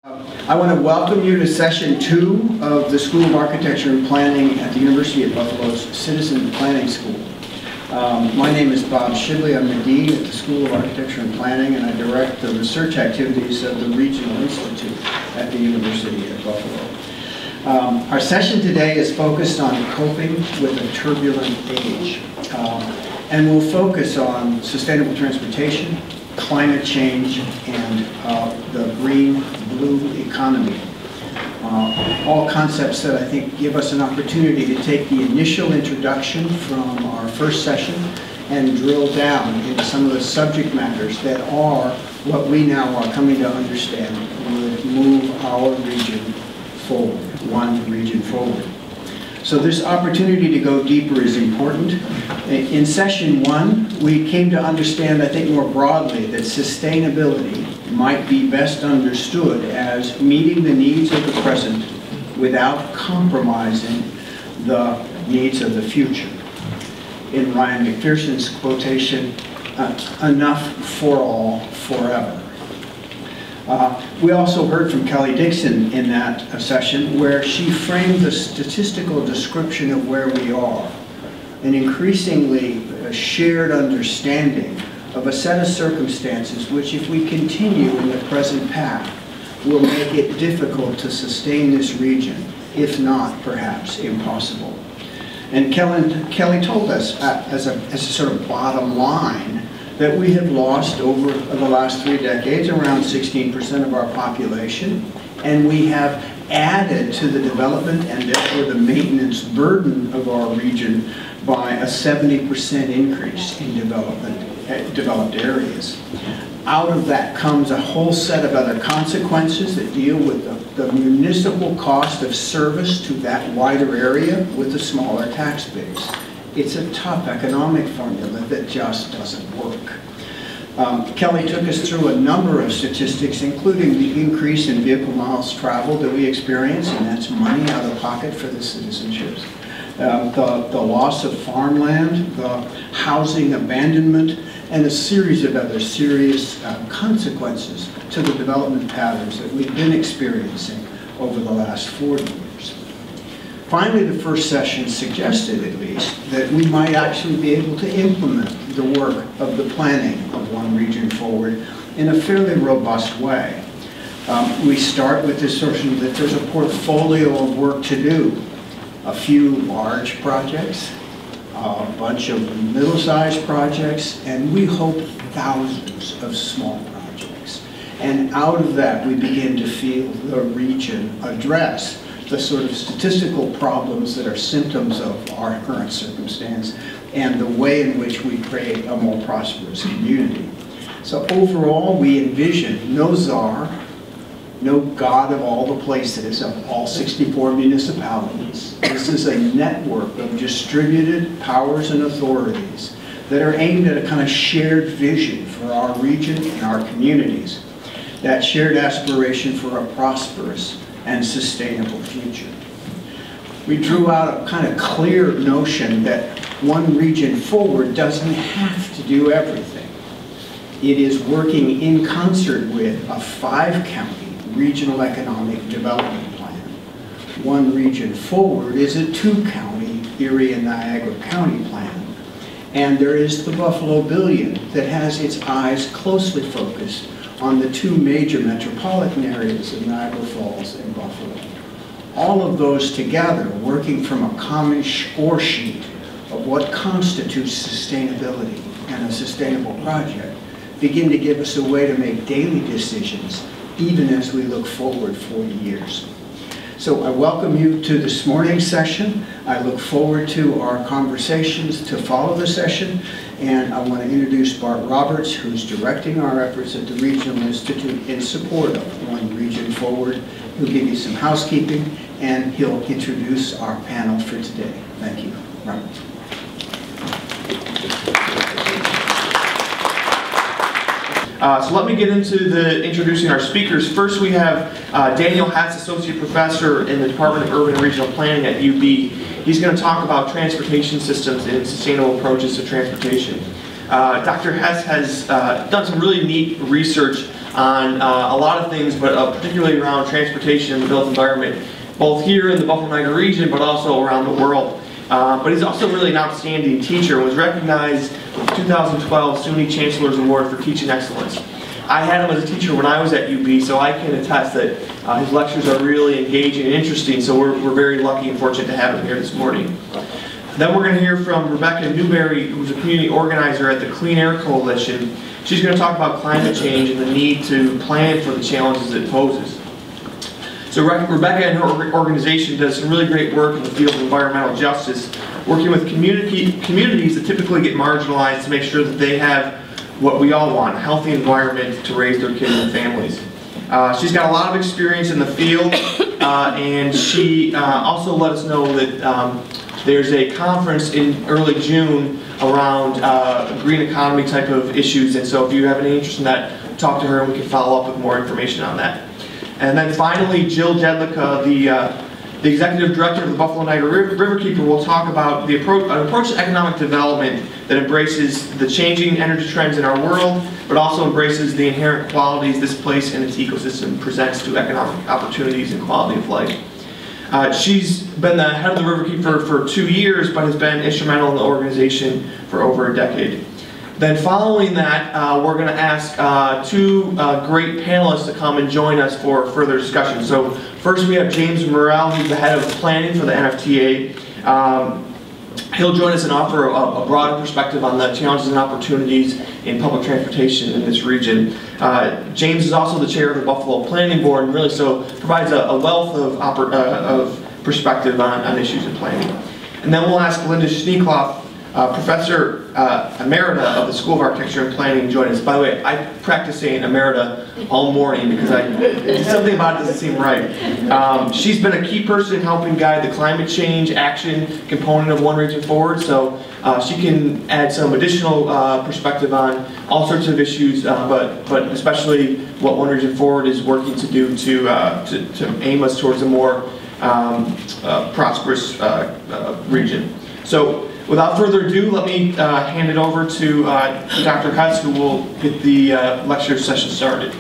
I want to welcome you to session 2 of the School of Architecture and Planning at the University of Buffalo's Citizen Planning School. My name is Bob Shidley. I'm the Dean at the School of Architecture and Planning, and I direct the research activities of the Regional Institute at the University of Buffalo. Our session today is focused on coping with a turbulent age, and we'll focus on sustainable transportation, climate change, and the green-blue economy. All concepts that I think give us an opportunity to take the initial introduction from our first session and drill down into some of the subject matters that are what we now are coming to understand would move our region forward, one region forward. So this opportunity to go deeper is important. In session 1, we came to understand, I think more broadly, that sustainability might be best understood as meeting the needs of the present without compromising the needs of the future. In Ryan McPherson's quotation, enough for all, forever. We also heard from Kelly Dixon in that session where she framed the statistical description of where we are, an increasingly shared understanding of a set of circumstances which, if we continue in the present path, will make it difficult to sustain this region, if not perhaps impossible. And Kelly told us as a sort of bottom line that we have lost over the last 3 decades around 16% of our population, and we have added to the development and therefore the maintenance burden of our region by a 70% increase in developed areas. Out of that comes a whole set of other consequences that deal with the municipal cost of service to that wider area with a smaller tax base. It's a tough economic formula that just doesn't work. Kelly took us through a number of statistics, including the increase in vehicle miles traveled that we experience, and that's money out of pocket for the citizenships. The loss of farmland, the housing abandonment, and a series of other serious consequences to the development patterns that we've been experiencing over the last 40 years. Finally, the first session suggested, at least, that we might actually be able to implement the work of the planning of one region forward in a fairly robust way. We start with this assertion that there's a portfolio of work to do. A few large projects, a bunch of middle-sized projects, and we hope thousands of small projects. And out of that, we begin to feel the region address the sort of statistical problems that are symptoms of our current circumstance and the way in which we create a more prosperous community. So overall, we envision no czar, no God of all the places of all 64 municipalities. This is a network of distributed powers and authorities that are aimed at a kind of shared vision for our region and our communities. That shared aspiration for a prosperous and sustainable future. We drew out a kind of clear notion that one region forward doesn't have to do everything. It is working in concert with a 5-county regional economic development plan. One region forward is a 2-county Erie and Niagara County plan. And there is the Buffalo Billion that has its eyes closely focused on the 2 major metropolitan areas of Niagara Falls and Buffalo. All of those together, working from a common score sheet of what constitutes sustainability and a sustainable project, begin to give us a way to make daily decisions even as we look forward 40 years. So I welcome you to this morning's session. I look forward to our conversations to follow the session, and I want to introduce Bart Roberts, who's directing our efforts at the Regional Institute in support of One Region Forward. He'll give you some housekeeping, and he'll introduce our panel for today. Thank you. Robert. So let me get into introducing our speakers. First, we have Daniel Hatz, Associate Professor in the Department of Urban and Regional Planning at UB. He's going to talk about transportation systems and sustainable approaches to transportation. Dr. Hess has done some really neat research on a lot of things, but particularly around transportation and the built environment, both here in the Buffalo Niagara region, but also around the world. But he's also really an outstanding teacher and was recognized with the 2012 SUNY Chancellor's Award for Teaching Excellence. I had him as a teacher when I was at UB, so I can attest that his lectures are really engaging and interesting, so we're very lucky and fortunate to have him here this morning. Then we're going to hear from Rebecca Newberry, who's a community organizer at the Clean Air Coalition. She's going to talk about climate change and the need to plan for the challenges it poses. So Rebecca and her organization does some really great work in the field of environmental justice, working with communities that typically get marginalized to make sure that they have what we all want, a healthy environment to raise their kids and families. She's got a lot of experience in the field, and she also let us know that there's a conference in early June around green economy type of issues, and so if you have any interest in that, talk to her and we can follow up with more information on that. And then finally, Jill Jedlicka, the Executive Director of the Buffalo Niagara Riverkeeper, will talk about an approach to economic development that embraces the changing energy trends in our world, but also embraces the inherent qualities this place and its ecosystem presents to economic opportunities and quality of life. She's been the head of the Riverkeeper for 2 years, but has been instrumental in the organization for over a decade. Then following that, we're going to ask two great panelists to come and join us for further discussion. So first we have James Morrell, who's the head of planning for the NFTA. He'll join us and offer a broader perspective on the challenges and opportunities in public transportation in this region. James is also the chair of the Buffalo Planning Board and really so provides a wealth of perspective on issues in planning. And then we'll ask Linda Schneekloff, Professor Emerita of the School of Architecture and Planning, join us. By the way, I practice saying Emerita all morning because something about it doesn't seem right. She's been a key person in helping guide the climate change action component of One Region Forward, so she can add some additional perspective on all sorts of issues, but especially what One Region Forward is working to do to aim us towards a more prosperous region. So, without further ado, let me hand it over to Dr. Hess, who will get the lecture session started.